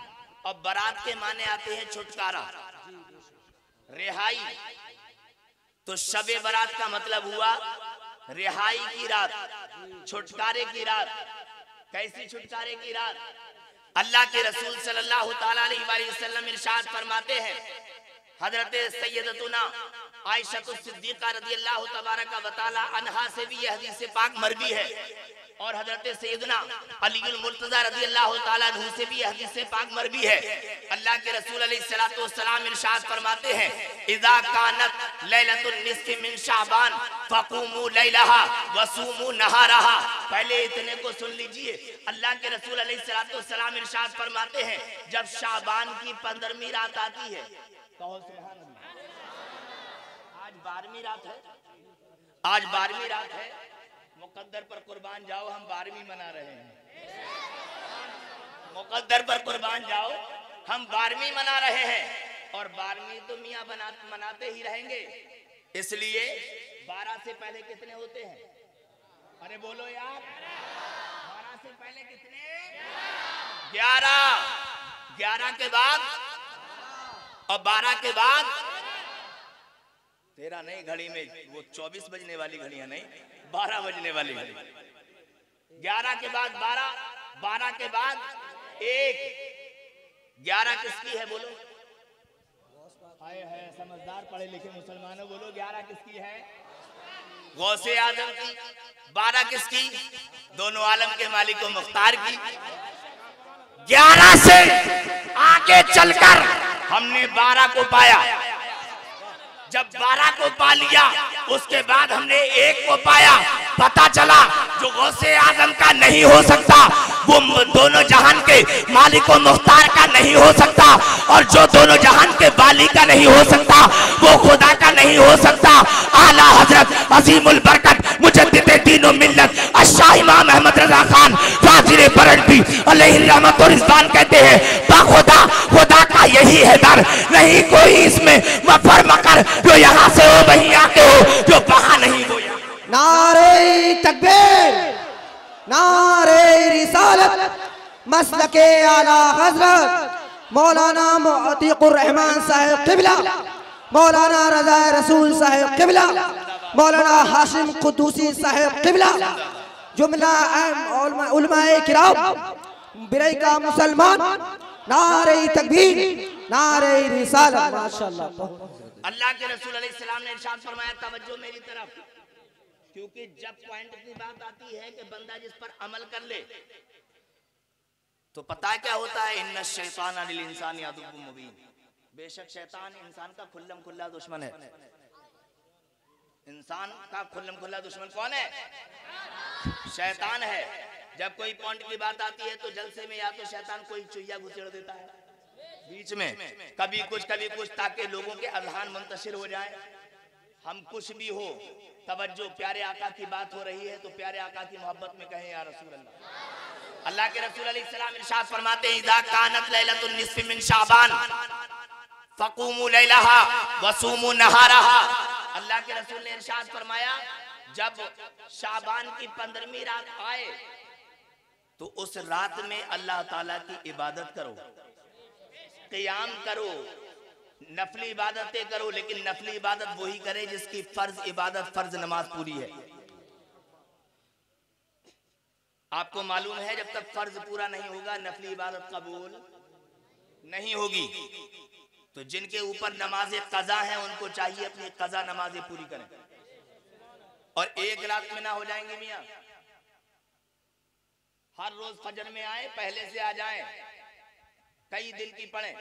A: और बारात के माने आते हैं छुटकारा, रिहाई। तो शबे बारात का मतलब हुआ रिहाई की रात, छुटकारे की रात। कैसी छुटकारे की रात? अल्लाह के रसूल सल्लल्लाहु ताला अलैहि वसल्लम इरशाद फरमाते हैं, हजरत सैयदतुना आयशा सिद्दीका रज़ियल्लाहु तबारक व तआला अन्हा से भी यह हदीस पाक मरवी है और हजरत सैयदना अलीउल मुर्तजा रज़ियल्लाहु ताला अन्हु से भी हदीस पाक मरवी है। अल्लाह के रसूल अलैहिस्सलातु वस्सलाम इरशाद फरमाते हैं, इज़ा कानत लैलतुन निस्फ़ि मिन शाबान फक़ूमू लैलहा वसूमू नहारहा। पहले इतने को सुन लीजिए। अल्लाह के रसूल अलैहिस्सलातु वस्सलाम इरशाद फरमाते हैं, जब शाबान की 15वीं रात आती है, कहो सुभान अल्लाह। आज 12वीं रात है, आज 12वीं रात है। मुकद्दर पर कुर्बान जाओ, हम 12वीं मना रहे हैं। मुकद्दर पर कुर्बान जाओ, हम 12वीं मना रहे हैं। और 12वीं तो मियाँ मनाते ही रहेंगे। इसलिए 12 से पहले कितने होते हैं? अरे बोलो यार, 12 से पहले कितने? 11। 11 के बाद और 12 के बाद 13 नहीं, घड़ी में वो 24 बजने वाली घड़ियां नहीं, 12 बजने वाली घड़ी। 11 के बाद 12, 12 के बाद 1। 11 किसकी है बोलो? हाय है समझदार पढ़े लिखे मुसलमानों, बोलो 11 किसकी है? गौसे आजम की। 12 किसकी? दोनों आलम के मालिक व मुख्तार की। 11 से आगे चलकर हमने 12 को पाया। जब 12 को पा लिया, उसके बाद हमने 1 को पाया। पता चला जो गौसे आजम का नहीं हो सकता, वो दोनों जहान के मालिक व मुख्तार का नहीं हो सकता। और जो दोनों जहान के बाली का नहीं हो सकता, वो खुदा का नहीं हो सकता। आला हजरत अजीमुल बरकत मुजद्दिद दीन व मिल्लत अशाह इमाम अहमद रजा खान फाजिल बरंडी अलैहि रहमत व रिज़वान कहते हैं, बाखुदा खुदा का यही है दर, नहीं कोई इसमें मफर मकर। जो यहाँ से हो वहीं आके हो, जो वहां नहीं वो यहाँ।
C: नारे तकबीर, नारे रिसालत, मसलके आला हजरत मौलाना मुअत्तिकुर रहमान साहिब किबला, मौलाना रजा रसूल साहिब किबला, मौलाना हाशिम कुद्दूसी साहिब किबला, जुमला उलमाए किराम बिरई का मुसलमान। नारे तकबीर, नारे रिसालत। माशाअल्लाह।
A: अल्लाह के रसूल अलैहिस्सलाम ने इरशाद फरमाया, तवज्जो मेरी तरफ, क्योंकि जब पॉइंट की बात आती है कि बंदा जिस पर अमल कर ले, तो पता है क्या होता है? इन्ना शैतान लिल इंसानी अदुव्वुम मुबीन। बेशक शैतान इंसान का खुल्लम खुल्ला दुश्मन है। इंसान का खुल्लम खुल्ला दुश्मन कौन है? शैतान है। जब कोई पॉइंट की बात आती है तो जलसे में या तो शैतान कोई चुहिया घुसेड़ देता है बीच में, कभी कुछ, ताकि लोगों के अज़हान मुंतशिर हो जाए। हम कुछ भी हो, तवज्जो, प्यारे आका की बात हो रही है तो प्यारे आका की मोहब्बत में कहें या रसूल अल्लाह। अल्लाह के रसूल अलैहिस्सलाम इरशाद फरमाते हैं, इज़ा कानत लैलतुन निस्फ़ि मिन शाबान फक़ूमू लैलहा वसूमू नहारहा। अल्लाह के रसूल ने इरशाद फरमाया, जब शाबान की 15वीं रात आए तो उस रात में अल्लाह ताला की इबादत करो, क़ियाम करो, नफली इबादतें करो। लेकिन नफली इबादत वही करे जिसकी फर्ज इबादत, फर्ज नमाज पूरी है। आपको मालूम है जब तक फर्ज पूरा नहीं होगा नफली इबादत कबूल नहीं होगी। तो जिनके ऊपर नमाज़े कज़ा हैं उनको चाहिए अपनी कज़ा नमाजें पूरी करें, और एक रात में ना हो जाएंगे मियाँ। हर रोज फजर में आए, पहले से आ जाएं, कई दिल की पढ़ें।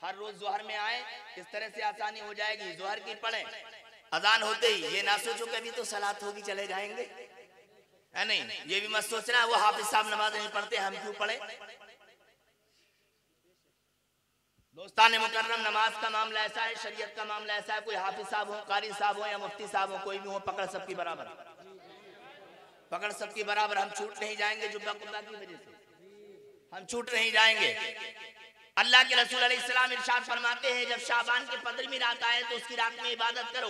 A: हर रोज जोहर में आए, इस तरह से आसानी हो जाएगी। जोहर की पढ़ें, अजान होते ही ये ना सोचो कि अभी तो सलात होगी चले जाएंगे, है नहीं। ये भी मत सोचना वो हाफिज साहब नमाज नहीं पढ़ते, हम क्यों पढ़े। दोस्तान मुकर्रम, नमाज का मामला ऐसा है, शरीयत का मामला ऐसा है, कोई हाफिज साहब हो, कारी साहब हो या मुफ्ती साहब हो, कोई भी हो, पकड़ सबकी बराबर, पकड़ सबकी बराबर। हम छूट नहीं जाएंगे जुब्बा कुब्बा की वजह से, हम छूट नहीं जाएंगे। अल्लाह के रसूल अलैहिस्सलाम इरशाद फरमाते हैं, जब शाबान की 15वीं रात आए तो उसकी रात में इबादत करो,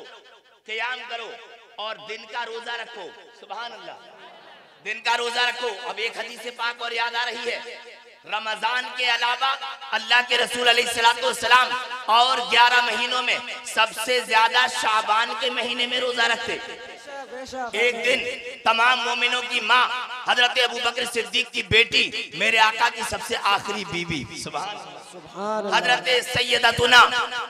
A: क़ियाम करो और दिन का रोजा रखो। सुभान अल्लाह, दिन का रोजा रखो। अब एक हदीस पाक और याद आ रही है, रमजान के अलावा अल्लाह के रसूल अलैहिस्सलाम और 11 महीनों में सबसे ज्यादा शाबान के महीने में रोजा रखते। एक दिन तमाम मोमिनों की माँ हजरत अबू बकर सिद्दीक की बेटी, मेरे आका की सबसे आखिरी बीवी, सुभान हजरत सैयदतुना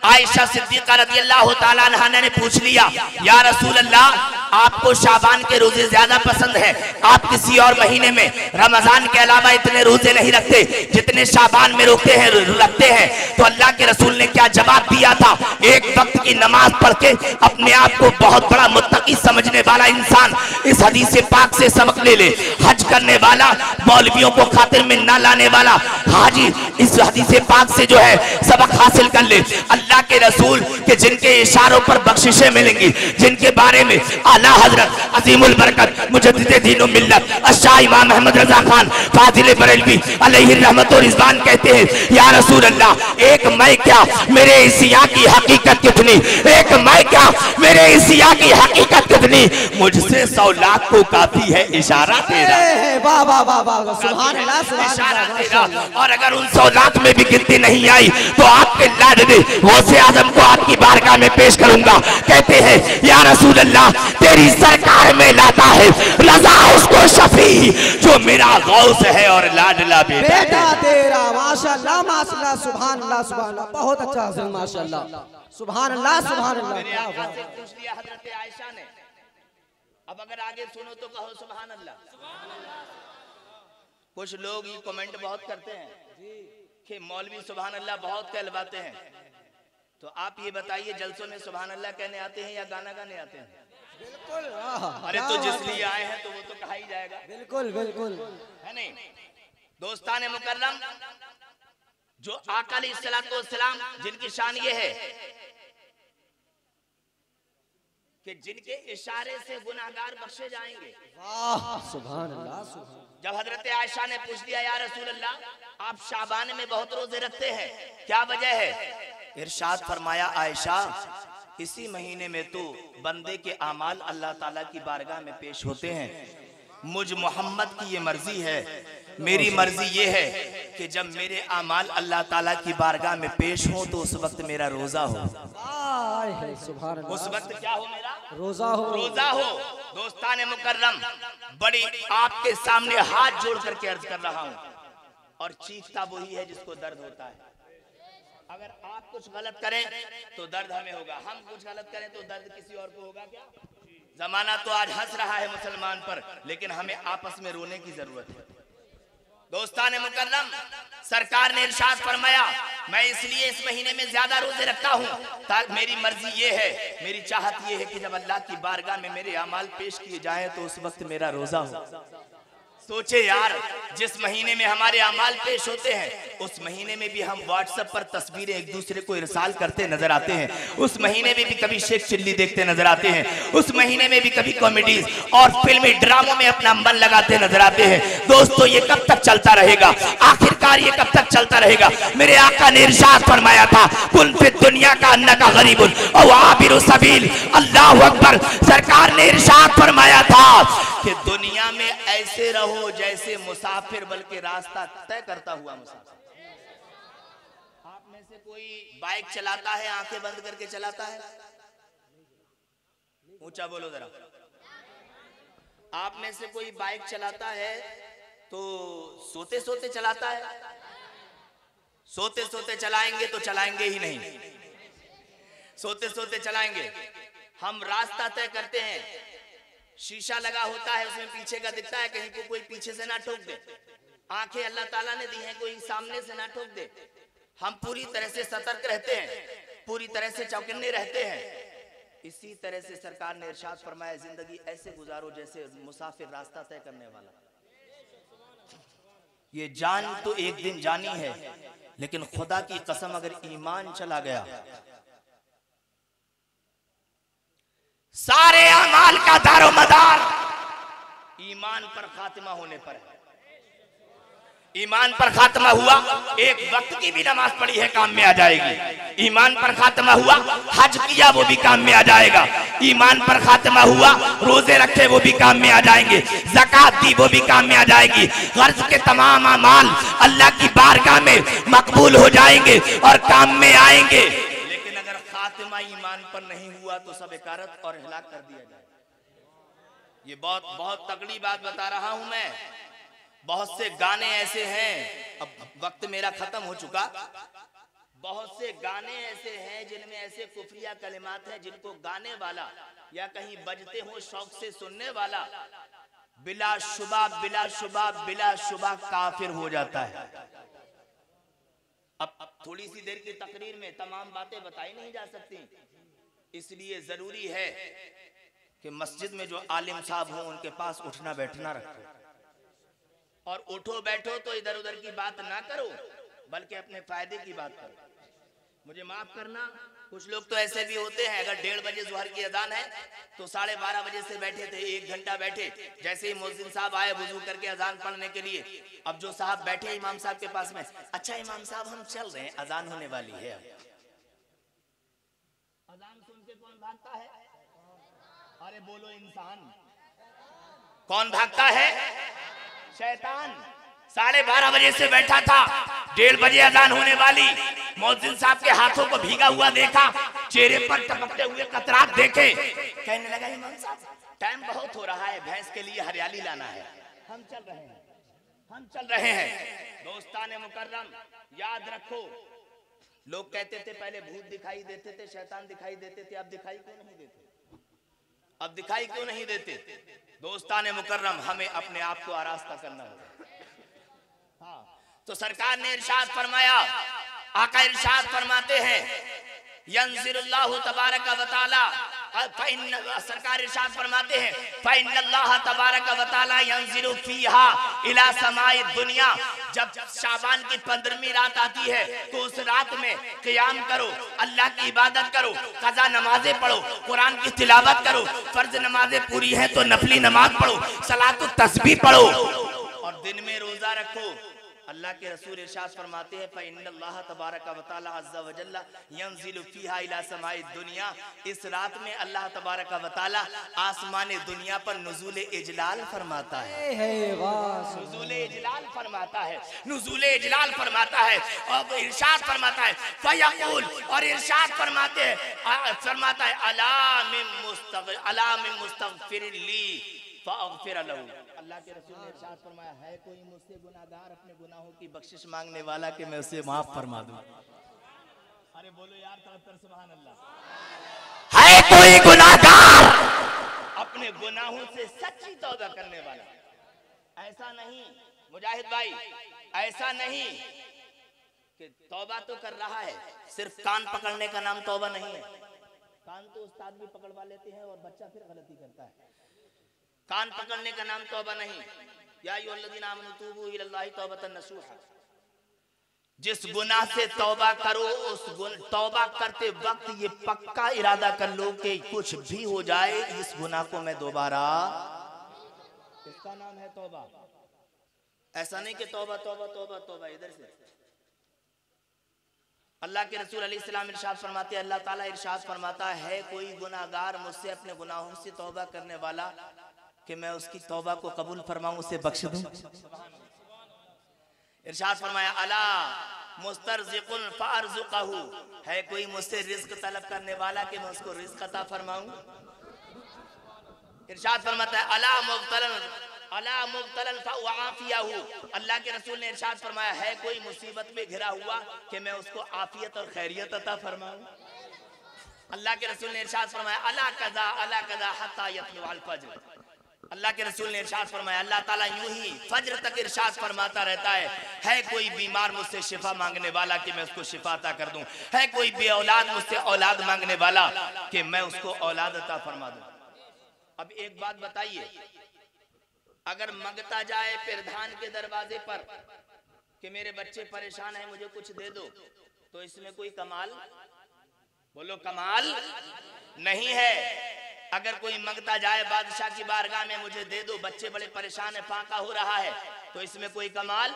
A: आयशा सिद्दीका रज़ियल्लाहु ताला अन्हा ने पूछ लिया, या रसूल अल्लाह आपको शाबान के रोजे ज्यादा पसंद है, आप किसी और महीने में रमजान के अलावा इतने रोजे नहीं रखते जितने शाबान में रखते हैं। तो अल्लाह के रसूल ने क्या जवाब दिया था? एक वक्त की नमाज पढ़ के अपने आप को बहुत बड़ा मुत्तकी समझने वाला इंसान इस हदीस पाक से सबक ले ले। हज करने वाला, मौलवियों को खातिर में ना लाने वाला हाजी इस हदीस पाक से जो है सबक हासिल कर ले। अल्लाह के रसूल के जिनके इशारों पर बख्शिशें मिलेंगी, जिनके बारे में आला हजरत अजीमुल बरकत मुजद्दिद दीन व मिल्लत शाह इमाम अहमद रजा खान फाजिल बरेलवी अलैहि रहमत व रिजवान कहते हैं, या रसूल अल्लाह, एक मैं क्या मेरे इस यहाँ की हकीकत कितनी, एक मैं क्या मेरे इस यहाँ की हकीकत कितनी, मुझसे 100 लाख को काफी है इशारा तेरा।
C: वाह वाह वाह वाह, सुभान अल्लाह सुभान अल्लाह।
A: और अगर उन 100 लाख में भी गिनती नहीं आई तो आपके लाडले गौसे आजम को आपकी बारगाह में पेश करूंगा। कहते हैं, या रसूल अल्लाह, तेरी सरकार में लाता है रजा उसको शफी जो मेरा गौस है और लाडला बेटा
C: तेरा। माशाअल्लाह माशाअल्लाह, सुभान अल्लाह सुभान अल्लाह, बहुत अच्छा हसन, माशाअल्लाह, सुभान अल्लाह सुभान अल्लाह।
A: पूछ लिया हजरत आयशा ने, अब अगर आगे सुनो तो कहो सुभान अल्लाह। कुछ लोग ये कमेंट बहुत करते हैं कि मौलवी सुभान अल्लाह बहुत कहलवाते हैं, तो आप ये बताइए जलसों में सुभान अल्लाह कहने आते हैं या गाना गाने आते हैं?
C: बिल्कुल।
A: अरे तो जिस लिए आए हैं तो वो तो कहा ही जाएगा।
C: बिल्कुल बिल्कुल,
A: है नहीं? दोस्तान मुकर्रम, जो आका अलैहिस्सलाम जिनकी शान ये है कि जिनके इशारे से गुनाहगार बख्शे जाएंगे।
C: वाह सुभान अल्लाह सुभान।
A: जब हजरत आयशा ने पूछ लिया, या रसूल अल्लाह, आप शाबान में बहुत रोजे रखते हैं, क्या वजह है? इरशाद फरमाया, आयशा, इसी महीने में तो बंदे के आमाल अल्लाह ताला की बारगाह में पेश होते हैं। मुझ मोहम्मद की ये मर्जी है, मेरी मर्जी ये है कि जब मेरे आमाल अल्लाह ताला की बारगाह में पेश हो तो उस वक्त मेरा रोजा हो। उस वक्त क्या हो? मेरा
C: रोजा हो,
A: रोजा हो। दोस्तान मुकर्रम, बड़ी आपके सामने हाथ जोड़ करके अर्ज कर रहा हूँ, और चीखता वही है जिसको दर्द होता है। अगर आप कुछ गलत करें तो दर्द हमें होगा, हम कुछ गलत करें तो दर्द किसी और को होगा क्या? जमाना तो आज हंस रहा है मुसलमान पर, लेकिन हमें आपस में रोने की जरूरत है। दोस्तान मुकर्रम, सरकार ने इरशाद फरमाया, मैं इसलिए इस महीने में ज्यादा रोजे रखता हूँ ताकि मेरी मर्जी ये है, मेरी चाहत ये है कि जब अल्लाह की बारगाह में मेरे अमाल पेश किए जाएं तो उस वक्त मेरा रोजा हो। सोचे यार, जिस महीने में हमारे अमाल पेश होते हैं उस महीने में भी हम व्हाट्सएप पर तस्वीरें एक दूसरे को इरसाल करते नजर आते हैं, उस महीने में भी कभी शेख चिल्ली देखते नजर आते हैं, उस महीने में भी कभी कॉमेडीज और फिल्मी ड्रामों में अपना मन लगाते नजर आते हैं। दोस्तों, ये कब तक चलता रहेगा? आखिरकार ये कब तक चलता रहेगा? मेरे आका ने इरशाद फरमाया था, कुन फिद दुनिया का अन्नका गरीबुन औ आबिरु सबील। अल्लाहु अकबर। सरकार ने इरशाद फरमाया था कि दुनिया में ऐसे रहो जैसे मुसाफिर, बल्कि रास्ता तय करता हुआ मुसाफिर। आप में से कोई बाइक चलाता है, आंखें बंद करके चलाता है? ऊंचा बोलो जरा। आप में से कोई बाइक चलाता है तो सोते सोते चलाता है? सोते सोते चलाएंगे तो चलाएंगे ही नहीं, सोते सोते चलाएंगे। हम रास्ता तय करते हैं, शीशा लगा होता है, उसमें पीछे का दिखता है, कहीं को कोई पीछे से ना ठोक दे। आंखें अल्लाह ताला ने दी हैं, कोई सामने से ना ठोक दे। हम पूरी तरह से सतर्क रहते हैं, पूरी तरह से चौकन्ने रहते हैं। इसी तरह से सरकार ने इरशाद फरमाया, जिंदगी ऐसे गुजारो जैसे मुसाफिर रास्ता तय करने वाला। ये जान तो एक दिन जानी है, लेकिन खुदा की कसम अगर ईमान चला गया, सारे अमाल का दारोमदार ईमान पर खात्मा होने पर है। ईमान पर खात्मा हुआ, एक वक्त की भी नमाज पढ़ी है काम में आ जाएगी। ईमान पर खात्मा हुआ, हज किया वो भी काम में आ जाएगा। ईमान पर खात्मा हुआ, रोजे रखे वो भी काम में आ जाएंगे। ज़कात दी वो भी काम में आ जाएगी। कर्ज के तमाम अमाल अल्लाह की बारगाह में मकबूल हो जाएंगे और काम में आएंगे। लेकिन अगर खात्मा ईमान पर नहीं हुआ तो सब इकारत और हिलाक कर दिया जाए। ये बहुत तगड़ी बात बता रहा हूं मैं। बहुत से गाने ऐसे हैं, अब वक्त मेरा खत्म हो चुका, बहुत से गाने ऐसे हैं जिनमें ऐसे कुफरिया कलिमात हैं जिनको गाने वाला या कहीं बजते हो शौक से सुनने वाला बिलाशुबा बिलाशुबा बिलाशुबा काफिर हो जाता है। अब थोड़ी सी देर की तकरीर में तमाम बातें बताई नहीं जा सकती, इसलिए जरूरी है कि मस्जिद में जो आलिम साहब हो उनके पास उठना बैठना रखो, और उठो बैठो तो इधर उधर की बात ना करो बल्कि अपने फायदे की बात करो। मुझे माफ करना, कुछ लोग तो ऐसे भी होते हैं, अगर 1:30 बजे ज़ोहर की अजान है तो 12:30 बजे से बैठे थे, 1 घंटा बैठे, जैसे ही मुअज्जिन साहब आए वुजू करके अजान पढ़ने के लिए, अब जो साहब बैठे इमाम साहब के पास में, अच्छा इमाम साहब हम चल रहे हैं, अजान होने वाली है। अजान सुन के कौन भागता है? अरे बोलो इंसान, कौन भागता है? शैतान। 12:30 बजे से बैठा था, 1:30 बजे अजान होने वाली, मुअज्जिन साहब के हाथों को भीगा हुआ देखा, चेहरे पर टपकते हुए कतरात देखे, कहने लगा इमाम साहब टाइम बहुत हो रहा है, भैंस के लिए हरियाली लाना है, हम चल रहे हैं, हम चल रहे हैं। दोस्ताने मुकर्रम याद रखो, लोग कहते थे पहले भूत दिखाई देते थे, शैतान दिखाई देते थे, अब दिखाई क्यों नहीं देते? अब दिखाई क्यों नहीं देते? दोस्ताने मुकर्रम हमें अपने आप को आरास्ता करना होगा। हाँ, तो सरकार ने इरशाद फरमाया, आका इरशाद फरमाते हैं यंज़िरुल्लाहु तबारक व तआला, सरकार इरशाद फरमाते हैं फ़इन्नल्लाह तबारक व तआला यंज़िरु फ़ीहा इला समाई दुनिया। जब शाबान की 15वीं रात आती है तो उस रात में क़ियाम करो, अल्लाह की इबादत करो, क़ज़ा नमाजें पढ़ो, कुरान की तिलावत करो, फर्ज नमाजें पूरी हैं तो नफली नमाज पढ़ो, सलातु तस्बीह पढ़ो, और दिन में रोजा रखो। अल्लाह के रसूल इरशाद फरमाते हैं फ़इन्नल्लाह तबारक व तआला अज़्ज़ा व जल्ला यंज़िलु फ़ीहा इला समाई दुनिया। इस रात में अल्लाह तबारक व तआला आसमान दुनिया पर नुज़ूल इजलाल फरमाता है, नुज़ूल इजलाल फरमाता है, नुज़ूल इजलाल फरमाता है। और इरशाद फरमाता है फ़यक़ूल, और इरशाद फरमाते हैं, फरमाता है अला मिन मुस्तग़फ़िरिन ली फ़अग़फ़िर लहू। अल्लाह के रसूल ने इरशाद फरमाया, है कोई मुझसे गुनाहगार अपने गुनाहों की बख्शिश मांगने वाला कि मैं उसे माफ फरमा दूं? अरे बोलो यार तवक्कुल सुभान अल्लाह। है कोई गुनाहगार अपने गुनाहों से सच्ची तौबा करने वाला? ऐसा नहीं मुजाहिद भाई, ऐसा नहीं कि तौबा तो कर रहा है, सिर्फ कान पकड़ने का नाम तौबा नहीं है। कान तो उस्ताद भी पकड़वा लेते हैं और बच्चा फिर गलती करता है। कान पकड़ने का नाम तौबा नहीं। या अय्युहल्लज़ीना आमनू तूबू इलल्लाहि तौबतन नसूहा। जिस गुनाह से तौबा करो उस तौबा करते वक्त ये पक्का इरादा कर लो कि कुछ भी हो जाए इस गुनाह को मैं दोबारा, इसका नाम है तौबा। ऐसा नहीं कि तौबा तौबा तौबा तौबा इधर से। अल्लाह के रसूल अलैहिस्सलाम इरशाद फरमाते हैं, अल्लाह ताला इरशाद फरमाता है कोई गुनाहगार मुझसे अपने गुनाहों से तौबा करने वाला कि मैं उसकी तौबा को कबूल फरमाऊं, उसे बख्श दूं। इरशाद फरमाया अला मुस्तरज़िकुन फ़अरज़ुक़हु, है कोई मुझसे रिज़्क़ तलब करने वाला कि मैं उसको रिज़्क़ अता फरमाऊं। इरशाद फरमाता है अला मुब्तलन फ़अआफ़ियहु, अल्लाह के रसूल ने इरशाद फरमाया है कोई मुसीबत में घिरा हुआ कि मैं उसको आफियत और खैरियत अता फरमाऊं। अल्लाह के रसूल ने इरशाद फरमाया अला कज़ा हत्ता यत्लुअल फ़ज्र, अल्लाह के रसूल ने इरशाद फरमाया अल्लाह ताला यूं ही फज्र तक इरशाद फरमाता रहता है कोई बीमार मुझसे शिफा मांगने वाला कि मैं उसको शिफा अता कर दूं, है कोई बे औलाद मुझसे औलाद मांगने वाला कि मैं उसको औलाद अता फरमा दूं। अब एक बात बताइए, अगर मंगता जाए प्रधान के दरवाजे पर कि मेरे बच्चे परेशान हैं मुझे कुछ दे दो, तो इसमें कोई कमाल, बोलो कमाल नहीं है। अगर कोई मंगता जाए बादशाह की बारगाह में मुझे दे दो, बच्चे बड़े परेशान है, फाका हो रहा है, तो इसमें कोई कमाल।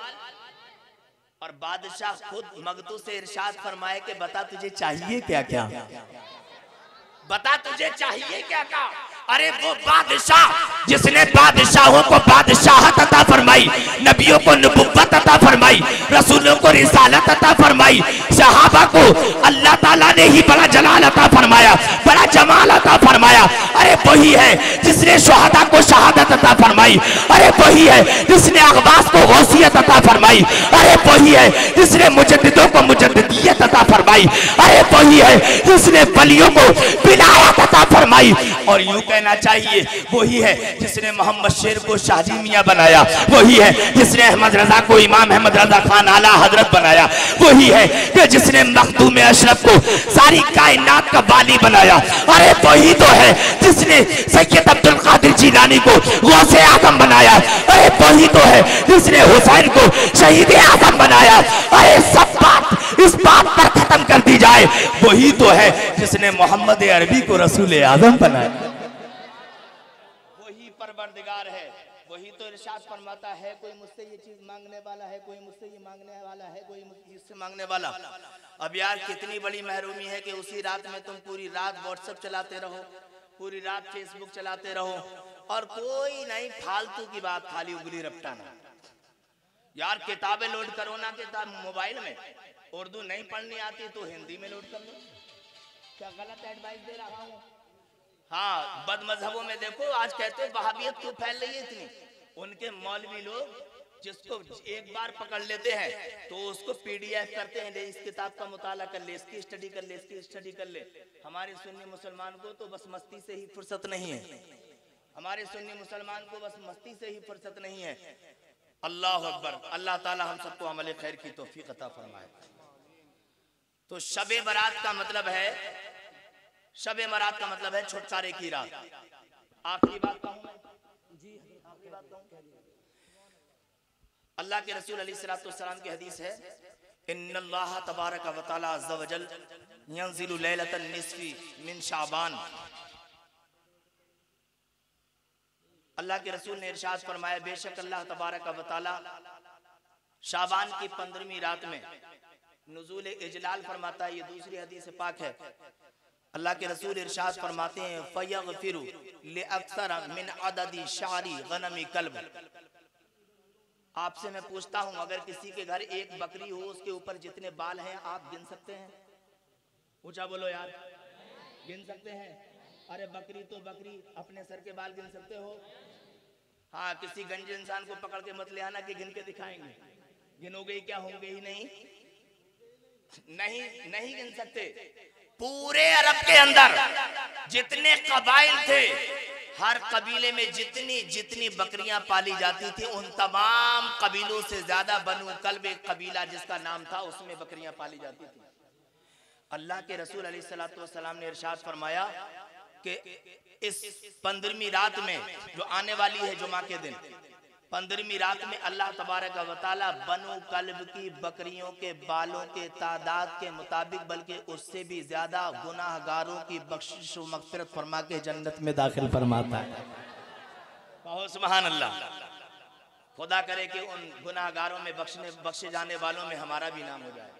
A: और बादशाह खुद मंगतू से इरशाद फरमाए कि बता तुझे चाहिए क्या क्या, बता तुझे चाहिए क्या क्या। अरे वो बादशाह जिसने बादशाहों को बादशाहत अता फरमाई, नबियों को नबुव्वत अता फरमाई, रसूलों को रिसालत अता फरमाई, सहाबा को अल्लाह ताला ने ही बड़ा जलाल अता फरमाया, बड़ा जमाल अता फरमाया। अरे वही है जिसने शुहदा को शहादत अता फरमाई। अरे वही है जिसने अगवास को गौसियत अता फरमाई। अरे वही है जिसने मुजद्दिदों को मुजद्दिदियत अता फरमाई। अरे वही है जिसने वलियों को विलायत अता फरमाई। और यूं कहना चाहिए वही है जिसने मोहम्मद शेर को शाहजी मियां बनाया। वही है जिसने अहमद रजा को इमाम अहमद रजा खान आला हजरत बनाया। वही है कि जिसने मखदूम अशरफ को सारी कायनात का बाली बनाया। अरे वही तो है जिसने सैयद अब्दुल कादिर जिलानी को गौसे आजम बनाया। अरे वही तो है जिसने हुसैन को शहीद आजम बनाया। अरे सब बात इस बात पर खत्म कर दी जाए, वही तो है जिसने मोहम्मद अरबी को रसूल आजम बनाया। वही परवरदिगार है, वही तो इरशाद फरमाता है कोई मुझसे ये चीज मांगने वाला है, कोई मुझसे ये मांगने वाला है, कोई मुझसे मांगने वाला। अब यार कितनी बड़ी महरूमी है कि उसी रात में तुम पूरी रात व्हाट्सएप चलाते रहो, पूरी रात फेसबुक चलाते रहो और कोई नहीं फालतू की बात, खाली उंगली रपटाना। यार किताबें लोड करो ना किताब मोबाइल में, उर्दू नहीं पढ़नी आती तो हिंदी में लोड कर लो। क्या गलत एडवाइस दे रहा हूँ? हाँ, बद मजहबों में देखो आज कहते हैं वहाबियत क्यों फैल रही है इतनी। उनके मौलवी लोग जिसको एक बार पकड़ लेते हैं तो उसको पीडीएफ करते हैं, इस किताब का मुताला कर ले, इसकी स्टडी कर ले, इसकी स्टडी कर ले। हमारे सुन्नी मुसलमान को तो बस मस्ती से ही फुर्सत नहीं है, हमारे सुन्नी मुसलमान को बस मस्ती से ही फुर्सत नहीं है। अल्लाह अकबर। अल्लाह ताला हम सबको अमल खैर की तौफीक अता फरमाए। तो शबे बारात का मतलब है, शबे बारात का मतलब है छुटकारे की रात। आखिरी बात कहूं मैं जी, आखिरी बात कहूं। अल्लाह के रसूल अलैहिस्सलाम की हदीस है, इन्नल्लाह तबारक व तआला अज़्ज़ा व जल यंज़िलु लैलतन निस्फी मिन शाबान। अल्लाह के रसूल ने इरशाद फरमाया, बेशक अल्लाह तबारक व तआला शाबान की 15वीं रात में नुज़ूल इजलाल फरमाता है। ये दूसरी हदीस पाक है। अल्लाह के रसूल इरशाद फरमाते हैं, फयगफिरु लिअक्सर मिन अददी शारी गनमी कल्ब। आपसे मैं पूछता हूं, अगर किसी के घर एक बकरी हो, उसके ऊपर जितने बाल हैं आप गिन सकते हैं? ऊंचा बोलो यार, गिन सकते हैं? अरे बकरी तो बकरी, अपने सर के बाल गिन सकते हो? हाँ, किसी गंजे इंसान को पकड़ के मत ले आना कि गिन के दिखाएंगे। गिनोगे क्या, होंगे ही नहीं, नहीं गिन सकते। पूरे अरब के अंदर जितने कबाइल थे, हर कबीले में जितनी जितनी बकरियां पाली जाती थी, उन तमाम कबीलों से ज्यादा बनु कल्ब एक कबीला जिसका नाम था, उसमें बकरियां पाली जाती थी। अल्लाह के रसूल अलैहिस्सलाम ने इरशाद फरमाया कि इस 15वीं रात में जो आने वाली है जुमा के दिन, 15वीं रात में अल्लाह तबारक व तआला बनु कल्ब की बकरियों के बालों के तादाद के मुताबिक, बल्कि उससे भी ज्यादा गुनाहगारों की बख्शिश व मग़फ़िरत फरमा के जन्नत में दाखिल फरमाता है। बहुत सुभान अल्लाह। खुदा करे कि उन गुनाहगारों में बख्शे जाने वालों में हमारा भी नाम हो जाए।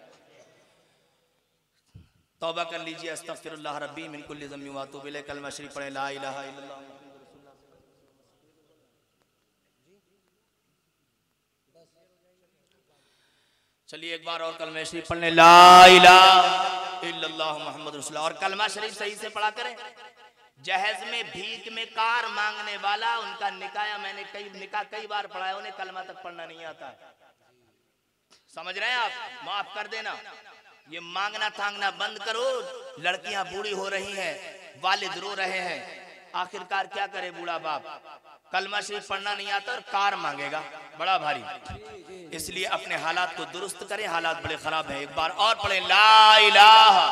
A: तौबा कर लीजिए, अस्तगफिरुल्लाह रब्बी मिन कुल्लि ज़म्बि व अतूबु इलैह। कलमा शरीफ पढ़े, ला इलाहा इल्लल्लाह। चलिए एक बार और कलमा शरीफ पढ़ने, ला इलाहा इल्लल्लाह मुहम्मद रसूलुल्लाह। और कलमा शरीफ सही से पढ़ा करें। जहेज में भीख में कार मांगने वाला, उनका निकाह मैंने कई बार पढ़ा है, उन्हें कलमा तक पढ़ना नहीं आता है। समझ रहे हैं आप? माफ कर देना, ये मांगना थांगना बंद करो। लड़कियां बूढ़ी हो रही हैं, वालिद रो रहे हैं, आखिरकार क्या करे बूढ़ा बाप? कलमा शरीफ पढ़ना नहीं आता और कार मांगेगा, बड़ा भारी। इसलिए अपने हालात को दुरुस्त करें, हालात बड़े खराब हैं। एक बार और पढ़े, ला इलाहा